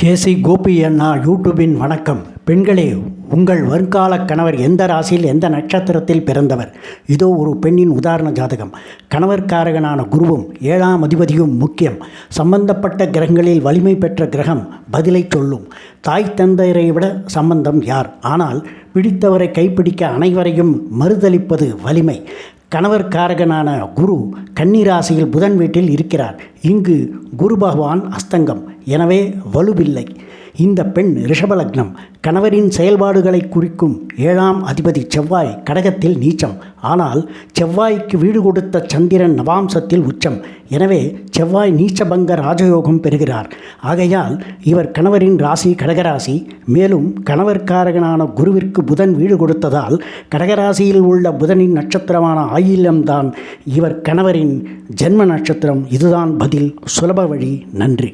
கேசி கோபி அண்ணா யூடியூபின் வணக்கம். பெண்களே, உங்கள் வருங்கால கணவர் எந்த ராசியில் எந்த நட்சத்திரத்தில் பிறந்தவர்? இதோ ஒரு பெண்ணின் உதாரண ஜாதகம். கணவர்காரகனான குருவும் 7ஆம் அதிபதியும் முக்கியம். சம்பந்தப்பட்ட கிரகங்களில் வலிமை பெற்ற கிரகம் பதிலை சொல்லும். தாய் தந்தையரை விட சம்பந்தம் யார்? ஆனால் பிடித்தவரை கைப்பிடிக்க அனைவரையும் மறுதளிப்பது வலிமை. கணவர்காரகனான குரு கன்னி ராசியில் புதன் வீட்டில் இருக்கிறார். இங்கு குரு பகவான் அஸ்தங்கம், எனவே வலுவில்லை. இந்த பெண் ரிஷபலக்னம். கணவரின் செயல்பாடுகளை குறிக்கும் 7ஆம் அதிபதி செவ்வாய் கடகத்தில் நீச்சம். ஆனால் செவ்வாய்க்கு வீடு கொடுத்த சந்திரன் நவாம்சத்தில் உச்சம். எனவே செவ்வாய் நீச்சபங்க ராஜயோகம் பெறுகிறார். ஆகையால் இவர் கணவரின் ராசி கடகராசி. மேலும் கணவர்காரகனான குருவிற்கு புதன் வீடு கொடுத்ததால் கடகராசியில் உள்ள புதனின் நட்சத்திரமான ஆயில்யம்தான் இவர் கணவரின் ஜென்ம நட்சத்திரம். இதுதான் பதில், சுலப வழி. நன்றி.